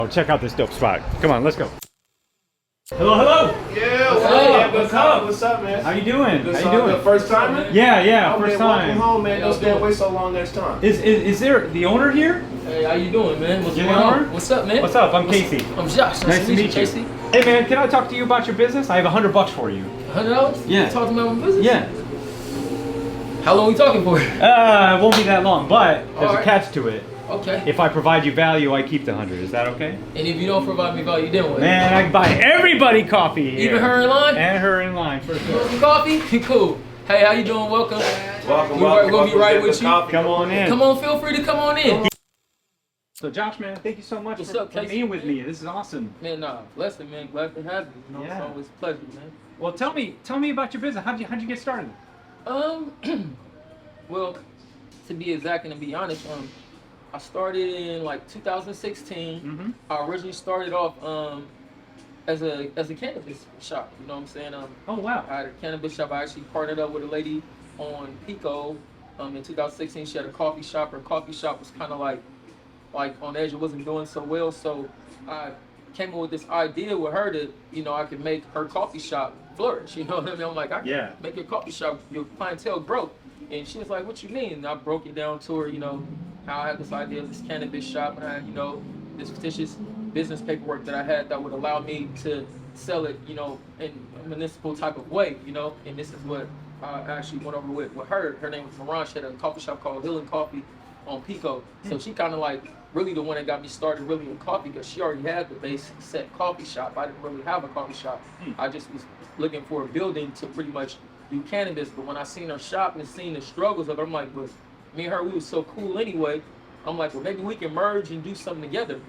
Oh, check out this dope spot. Come on, let's go. Hello, hello. Yeah, What's up? What's up, man? How you doing? How you doing? The first timer? Yeah, Oh, first man, time. welcome home, man. Don't stay away so long next time. Is there the owner here? Hey, how you doing, man? You're the owner? What's up, man? What's up? I'm Casey. I'm Josh. Nice to meet you. Casey. Hey man, can I talk to you about your business? I have $100 for you. $100? Yeah. You talking about my business? Yeah. How long we talking for? It won't be that long, but there's a catch to it. Okay. If I provide you value, I keep the 100. Is that okay? And if you don't provide me value, then what? Man, I can buy everybody coffee here. Even her in line? And her in line for sure. Coffee? Cool. Hey, how you doing? Welcome. Welcome. We're gonna be right with you. Come on in. Come on, feel free to come on in. So Josh, man, thank you so much What's for up, Casey? being with me. This is awesome. Man, blessing, man. Glad to have you. You know, Yeah. it's always a pleasure, man. Well, tell me about your business. How'd you get started? Well, to be exact and to be honest, I started in like 2016. Mm-hmm. I originally started off as a cannabis shop. You know what I'm saying? Oh wow. I had a cannabis shop. I actually partnered up with a lady on Pico. In 2016, she had a coffee shop. Her coffee shop was kind of like on edge. It wasn't doing so well. So I came up with this idea with her that, you know, I could make her coffee shop flourish. You know what I mean? I'm like, I can make your coffee shop, your clientele grow. And she was like, what you mean? And I broke it down to her, you know, how I had this idea of this cannabis shop, and I had, you know, this fictitious business paperwork that I had that would allow me to sell it, you know, in a municipal type of way, you know. And this is what I actually went over with her. Her name was Zeman. She had a coffee shop called Healing Coffee on Pico. So she kind of like really the one that got me started really in coffee, because she already had the basic set coffee shop. I didn't really have a coffee shop. I just was looking for a building to pretty much do cannabis. But when I seen her shop and seen the struggles of it, I'm like, but me and her, we was so cool anyway. I'm like, well, maybe we can merge and do something together.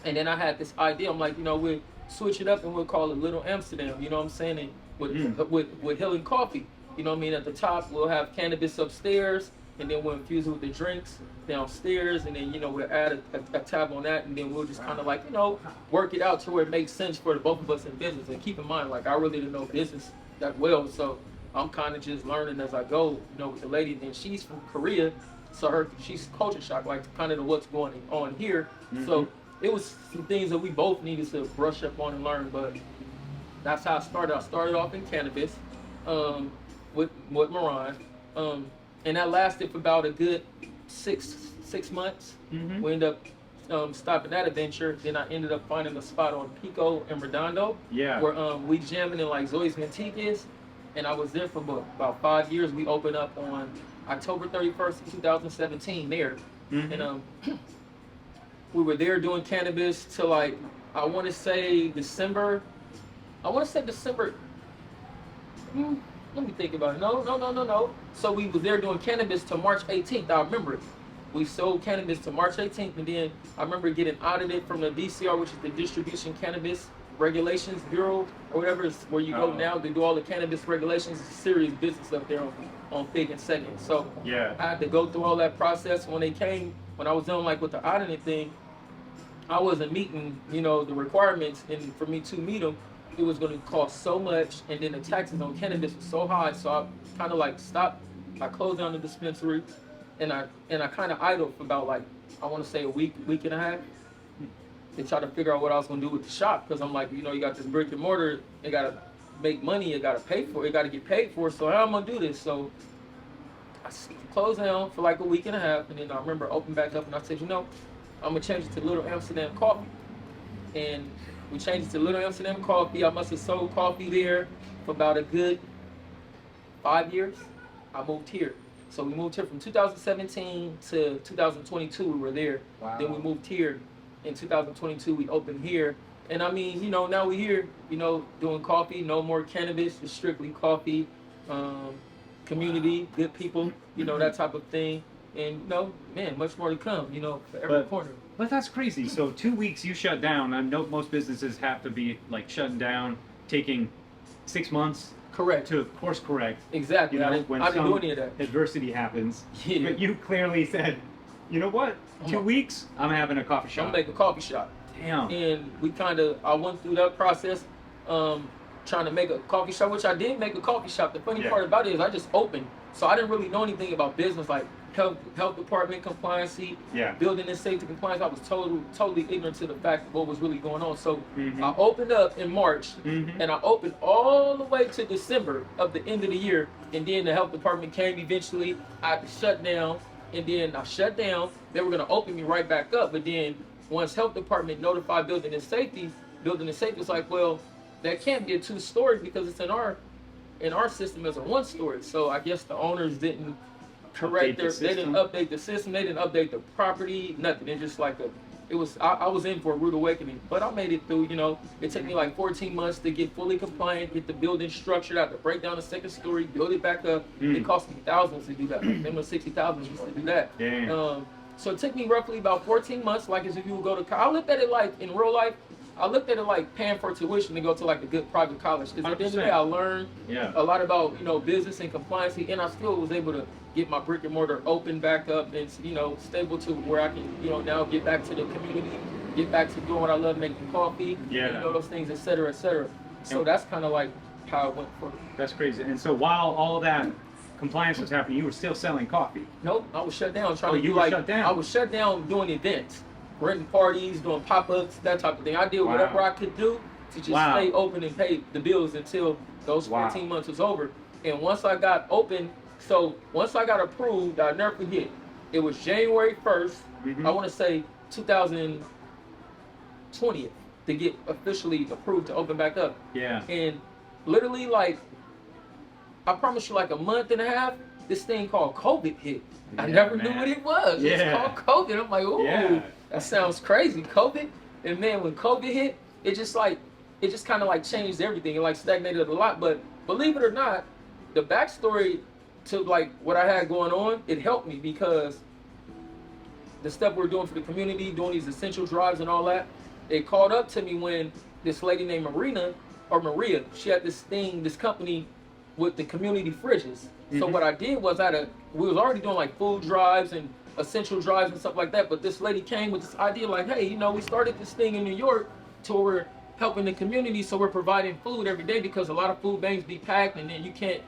And then I had this idea. I'm like, you know, we'll switch it up and we'll call it Little Amsterdam. You know what I'm saying? And with Healing Coffee, you know what I mean? At the top, we'll have cannabis upstairs, and then we'll infuse it with the drinks downstairs, and then, you know, we'll add a tab on that, and then we'll just kind of like, you know, work it out to where it makes sense for the both of us in business. And keep in mind, like, I really didn't know business that well, so I'm kind of just learning as I go, you know, with the lady. Then she's from Korea, so she's culture shock, like kind of what's going on here. So it was some things that we both needed to brush up on and learn, but that's how I started. I started off in cannabis with Moran, and that lasted for about a good six months. We ended up stopping that adventure. Then I ended up finding a spot on Pico and Redondo, where we jamming in like Zoe's Mantiques. And I was there for about 5 years. We opened up on October 31st, 2017 there. And we were there doing cannabis till like, I want to say December. Let me think about it. No. So we was there doing cannabis till March 18th. I remember it. We sold cannabis to March 18th, and then I remember getting audited from the DCR, which is the Distribution Cannabis Regulations Bureau, or whatever, is where you go now to do all the cannabis regulations. It's a serious business up there on Fig and Second. So I had to go through all that process. When I was done like with the auditing thing, I wasn't meeting, you know, the requirements, and for me to meet them, it was going to cost so much, and then the taxes on cannabis was so high. So I kind of like stopped. I closed down the dispensary, and I kind of idled for about like, I want to say a week and a half, to try to figure out what I was going to do with the shop. Because I'm like, you know, you got this brick and mortar, it got to make money, it got to pay for it, got to get paid for it. So how am I going to do this? So I closed down for like a week and a half, and then I remember opening back up, and I said, you know, I'm going to change it to Little Amsterdam Coffee. And we changed it to Little Amsterdam Coffee. I must have sold coffee there for about a good 5 years. I moved here. So we moved here from 2017 to 2022. We were there. Wow. Then we moved here in 2022. We opened here. And I mean, you know, now we're here, you know, doing coffee. No more cannabis, just strictly coffee. Community, good people, you know, that type of thing. And, you know, man, much more to come, you know, for every corner. But that's crazy. So 2 weeks you shut down. I know most businesses have to be like shutting down, taking 6 months. Correct. To course correct. Exactly. You know, when I didn't some do any of that. adversity happens. Yeah. But you clearly said, you know what? 2 weeks, I'm having a coffee shop. I'm making a coffee shop. Damn. And I went through that process, trying to make a coffee shop, which I did make a coffee shop. The funny part about it is I just opened. So I didn't really know anything about business, like health department compliancy, Yeah. building and safety compliance. I was totally ignorant to the fact of what was really going on. So Mhm. I opened up in March, Mhm. and I opened all the way to December of the end of the year, and then the health department came eventually. I had to shut down, and then I shut down. They were gonna open me right back up, but then once health department notified building and safety was like, well, that can't be a 2-story because it's in our system as a 1-story. So I guess the owners didn't correct they didn't update the system, they didn't update the property, nothing. It's just like I was in for a rude awakening, but I made it through. It took me like 14 months to get fully compliant, get the building structured out, to break down the 2nd story, build it back up. It cost me thousands to do that. Like, them was $60,000 just to do that. So it took me roughly about 14 months, like as if you would go to. I looked at it like in real life. I looked at it like paying for tuition to go to like a good private college. Because at the end of the day, I learned a lot about business and compliance, and I still was able to get my brick and mortar open back up and stable to where I can now get back to the community, get back to doing what I love, making coffee, those things, et cetera, et cetera. So that's kind of like how it went for me. That's crazy. And so while all that compliance was happening, you were still selling coffee. Nope, I was shut down you were shut down. I was shut down doing events, renting parties, doing pop-ups, that type of thing. I did whatever I could do to just stay open and pay the bills until those 14 months was over. And once I got open, once I got approved, I'll never forget, it was January 1st, I want to say 2020, to get officially approved to open back up. Yeah. And literally, like, I promise you, like a month and a half, this thing called COVID hit. I never knew what it was. It's called COVID. I'm like, ooh, that sounds crazy, COVID. And man, when COVID hit, it just kind of like changed everything. It like stagnated a lot. But believe it or not, the backstory to like what I had going on, it helped me because the stuff we're doing for the community, doing these essential drives and all that, it caught up to me when this lady named Maria, she had this company with the community fridges. So what I did was we was already doing like food drives and essential drives and stuff like that, but this lady came with this idea like, hey, we started this thing in New York to where we're helping the community, so we're providing food every day because a lot of food banks be packed and then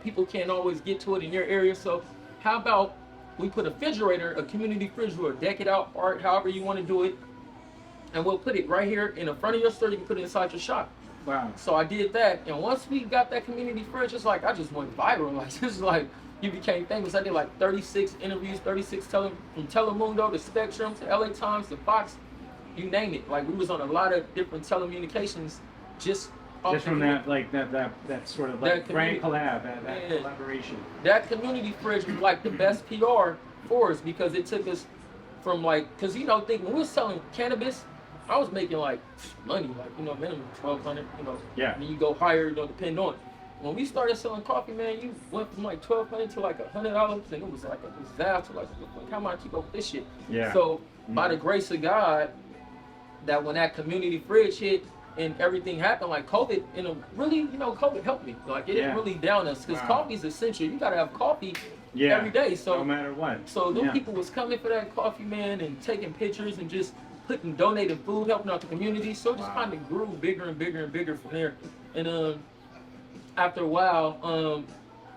people can't always get to it in your area. So how about we put a community refrigerator, deck it out, art, however you want to do it, and we'll put it right here in the front of your store. You can put it inside your shop. Wow. So I did that, and once we got that community fridge, it's like I just went viral. Like this is like you became famous. I did like 36 interviews, from Telemundo to Spectrum to LA Times to Fox, you name it. Like we was on a lot of different telecommunications just from that sort of like brand collab, that collaboration. That community fridge was like the best PR for us because it took us from because think when we were selling cannabis, I was making like money, minimum $1,200, Yeah. And then you go higher, depend on it. When we started selling coffee, man, you went from like $1,200 to like $100, and it was like a disaster. Like how am I keep up with this shit? Yeah. So by the grace of God, that when that community fridge hit and everything happened, like COVID, COVID helped me. Like it didn't really down us because coffee is essential. You gotta have coffee every day. So no matter what. So those people was coming for that coffee, man, and taking pictures and just donating food, helping out the community. So it just kind of grew bigger and bigger and bigger from there. And after a while,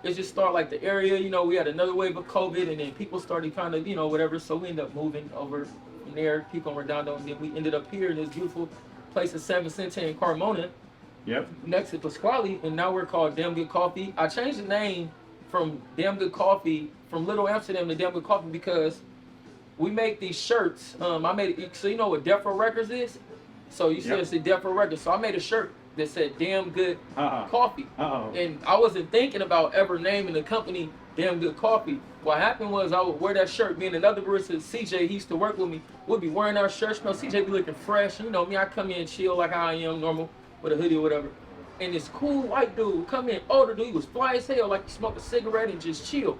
it just started like the area, we had another wave of COVID, and then people started kind of, whatever. So we ended up moving over from there, Pico and Redondo, and then we ended up here in this beautiful place in San Vicente in Carmona. Yep. Next to Pasquale, and now we're called DamGoodCoffee. I changed the name from DamGoodCoffee from Little Amsterdam to DamGoodCoffee because we make these shirts. I made it, so you know what Defro Records is? So you see it's the Defro Records. So I made a shirt that said Damn Good Coffee. And I wasn't thinking about ever naming the company Damn Good Coffee. What happened was I would wear that shirt. Me and another barista, CJ, he used to work with me, would be wearing our shirts. CJ be looking fresh. Me, I come in chill like how I am, normal, with a hoodie or whatever. And this cool white dude would come in, older dude, he was fly as hell, like he smoked a cigarette and just chill.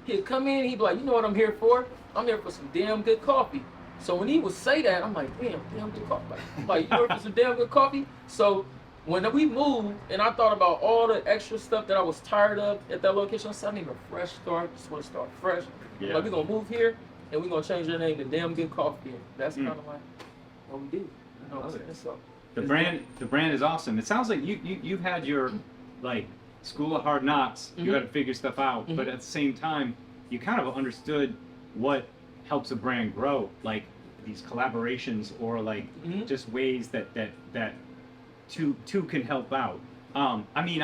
He'd come in, he'd be like, you know what I'm here for? I'm here for some damn good coffee. So when he would say that, I'm like, damn good coffee. Like you here for some damn good coffee? So when we moved, and I thought about all the extra stuff that I was tired of at that location, I said, I need a fresh start. Just want to start fresh. Yeah. Like we're gonna move here, and we're gonna change our name to Damn Good Coffee. And that's kind of like what we do. So the brand is awesome. It sounds like you had your like school of hard knocks. You had to figure stuff out, but at the same time, you kind of understood what helps a brand grow, like these collaborations or like just ways that two can help out. I mean,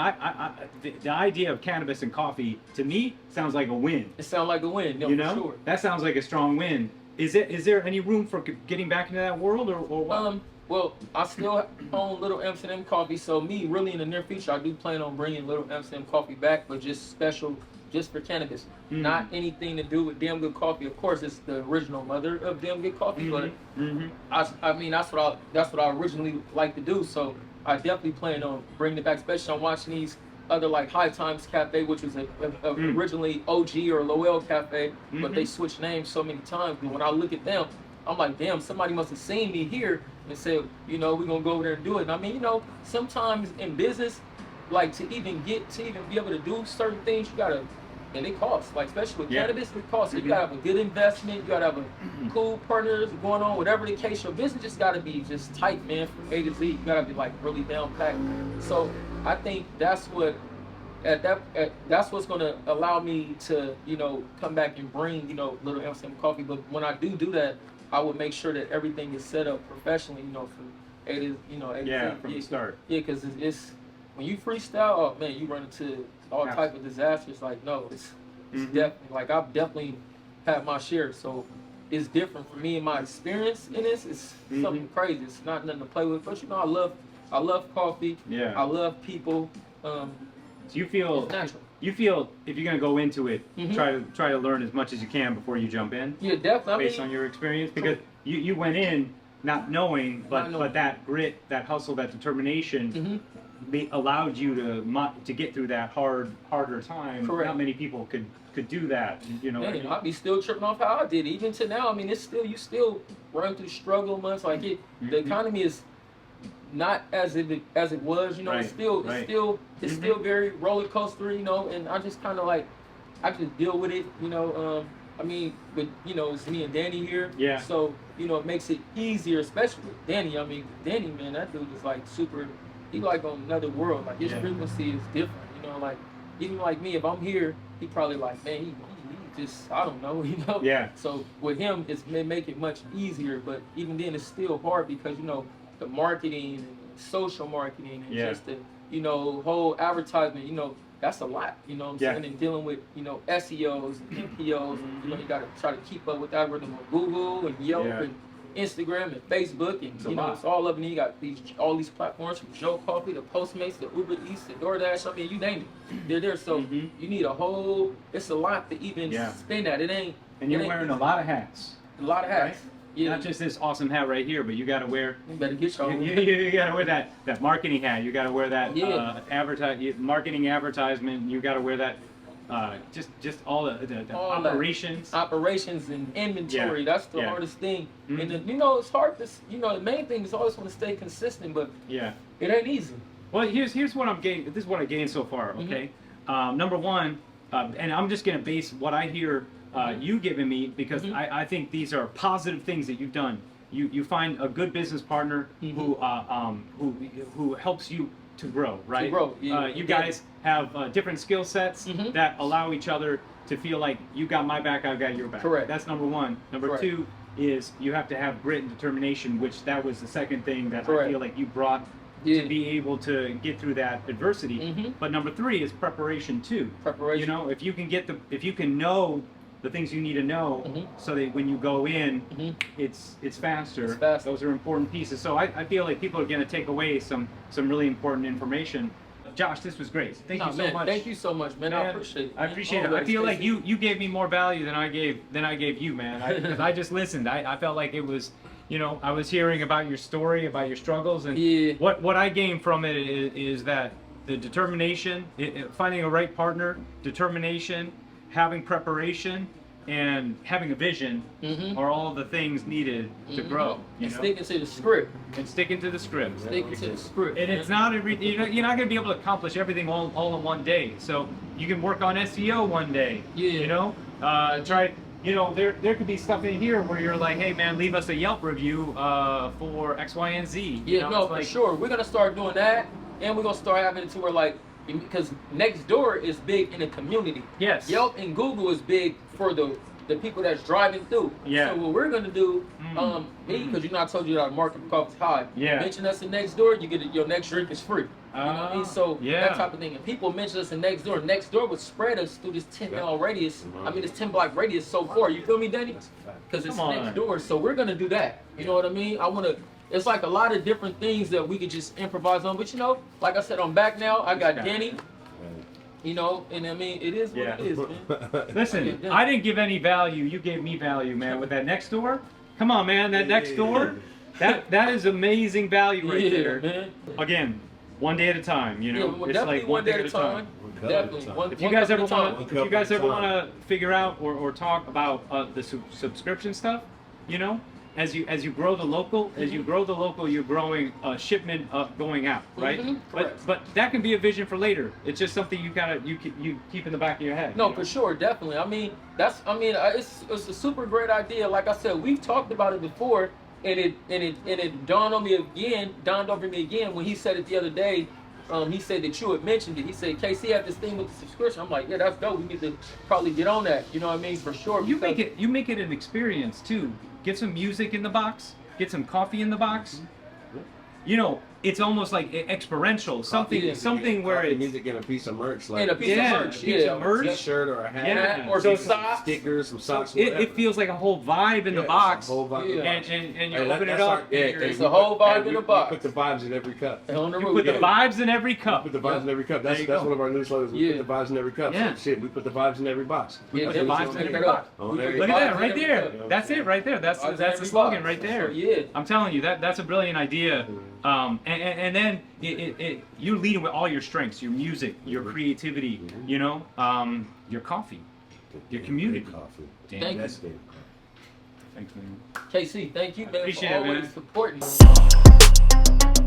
the idea of cannabis and coffee to me sounds like a win. It sounds like a win, You know, for sure. that sounds like a strong win. Is there any room for getting back into that world, or what? Well, I still own Little Amsterdam Coffee, so me, really in the near future, I do plan on bringing Little Amsterdam Coffee back, but just special, just for cannabis. Not anything to do with Damn Good Coffee. Of course, it's the original mother of Damn Good Coffee, but I mean, that's what I originally like to do. So I definitely plan on bringing it back. Especially I'm watching these other like High Times Cafe, which was originally OG or Lowell Cafe, but they switched names so many times. But when I look at them, I'm like, damn, somebody must have seen me here and said, you know, we're gonna go over there and do it. And I mean, you know, sometimes in business, like to even be able to do certain things, you gotta, and it costs. Like especially with cannabis, it costs. So you gotta have a good investment. You gotta have a cool partners going on. Whatever the case, your business just gotta be just tight, man, from A to Z. You gotta be like really down packed. So I think that's what. That's what's gonna allow me to, you know, come back and bring, you know, Little Amsterdam Coffee. But when I do that, I would make sure that everything is set up professionally, you know, from A to, you know, A to Z. From the start. Yeah, because it's when you freestyle, oh man, you run into all type of disasters. Like no, it's definitely like I've definitely had my share. So it's different for me and my experience in this. It's something crazy. It's not nothing to play with. But you know, I love coffee. Yeah. I love people. So you feel if you're gonna go into it, try to learn as much as you can before you jump in. Yeah, definitely. Based on your experience, because you went in not knowing, but that grit, that hustle, that determination allowed you to get through that harder time. Correct. Not many people could do that. You know. Man, I'd be still tripping off how I did. Even to now, I mean, it's still you still run through struggle months. Like the economy is not as it was, you know. It's still very roller coaster, you know. And I just kind of like I just deal with it, you know. I mean, but you know, it's me and Danny here. Yeah. So you know, it makes it easier, especially with Danny. I mean, Danny, man, that dude is like super. He like on another world. Like his frequency is different, you know. Like even like me, if I'm here, he probably like, man, he just I don't know, you know. Yeah. So with him, it may make it much easier, but even then, it's still hard because you know. The marketing and social marketing and just the, you know, whole advertisement, you know, that's a lot, you know what I'm saying? And dealing with, you know, SEOs and MPOs, and, you know, you got to try to keep up with the algorithm on Google and Yelp and Instagram and Facebook and, you know, it's all of them. You got all these platforms from Joe Coffee, the Postmates, the Uber Eats, the DoorDash, I mean, you name it. They're there. So you need it's a lot to even spend that. It ain't. And you're wearing a lot of hats. A lot of hats. Right? Yeah. Not just this awesome hat right here, but you got to wear. You better get your own. You got to wear that marketing hat. You got to wear that marketing advertisement. You got to wear that. Just all the operations. Operations and inventory. That's the hardest thing. And you know, it's hard to. You know, the main thing is always want to stay consistent, but it ain't easy. Well, here's what I'm getting. This is what I gained so far. Okay. Number one, and I'm just gonna base what I hear. You giving me because I think these are positive things that you've done. You find a good business partner who helps you to grow, right? To grow. You guys have different skill sets that allow each other to feel like you got my back, I've got your back. Correct. That's number one. Number two is you have to have grit and determination, which that was the second thing that I feel like you brought to be able to get through that adversity. But number three is preparation too. Preparation. You know, if you can know the things you need to know so that when you go in, it's faster. Those are important pieces. So I feel like people are going to take away some really important information. Josh, this was great. Thank you so much. Thank you so much, man. I appreciate it. I appreciate it. I feel like you gave me more value than I gave you, man. Because I just listened. I felt like it was, you know, I was hearing about your story, about your struggles, and what I gained from it is that the determination, finding a right partner, determination, having preparation, and having a vision are all the things needed to grow. And sticking to the script. And sticking to the script. Sticking to the script. And it's not you're not going to be able to accomplish everything all in one day. So you can work on SEO one day. You know, try. You know, there could be stuff in here where you're like, hey man, leave us a Yelp review for X, Y, and Z. You know, for sure. We're gonna start doing that, and we're gonna start having it to where like. Because Nextdoor is big in the community. Yes. Yelp and Google is big for the the people that's driving through. Yeah. So what we're gonna do, because you know I told you that market for coffee is high. Yeah. Mention us in next door, you get your next drink is free. You know what I mean? So yeah. that type of thing. And people mention us in next door. Next door would spread us through this 10-mile radius. I mean, this 10-block radius so far. You feel me, Danny? Because it's next door. So we're gonna do that. You know what I mean? I wanna. It's like a lot of different things that we could just improvise on. But you know, like I said, I'm back now. I got Danny. You know, and I mean, it is what it is, man. Listen, I didn't give any value. You gave me value, man. With that next door, come on, man. That next door, that is amazing value right there. Man. Again, one day at a time. You know, Yeah, it's definitely like one day at a time. Definitely. If you guys ever want to figure out or talk about the subscription stuff, you know, as you grow the local, you're growing a shipment going out, right? But that can be a vision for later. It's just something you keep in the back of your head. No, for sure, definitely. I mean, it's a super great idea. Like I said, we've talked about it before, and it dawned over me again when he said it the other day. He said that you had mentioned it. He said, KC had this thing with the subscription. I'm like, yeah, that's dope. We need to probably get on that. You know what I mean? For sure. You make it an experience too. Get some music in the box. Get some coffee in the box. You know, it's almost like experiential. Something where it's music and a piece of merch, like a piece of merch, a t-shirt or a hat, or some socks, stickers, some socks. It feels like a whole vibe in the box. Whole vibe and you open it up. It's a whole vibe in the box. We put the vibes in every cup. You put the vibes in every cup. We put the vibes in every cup. That's one of our new slogans. We put the vibes in every cup. Yeah. So, shit, we put the vibes in every box. We put the vibes in every box. Look at that right there. That's it right there. That's the slogan right there. Yeah. I'm telling you that's a brilliant idea. And then you're leading with all your strengths, your music, your creativity, you know, your coffee, your community. Thank you. Thanks, man. KC, thank you, man, Appreciate for it, always man. supporting me.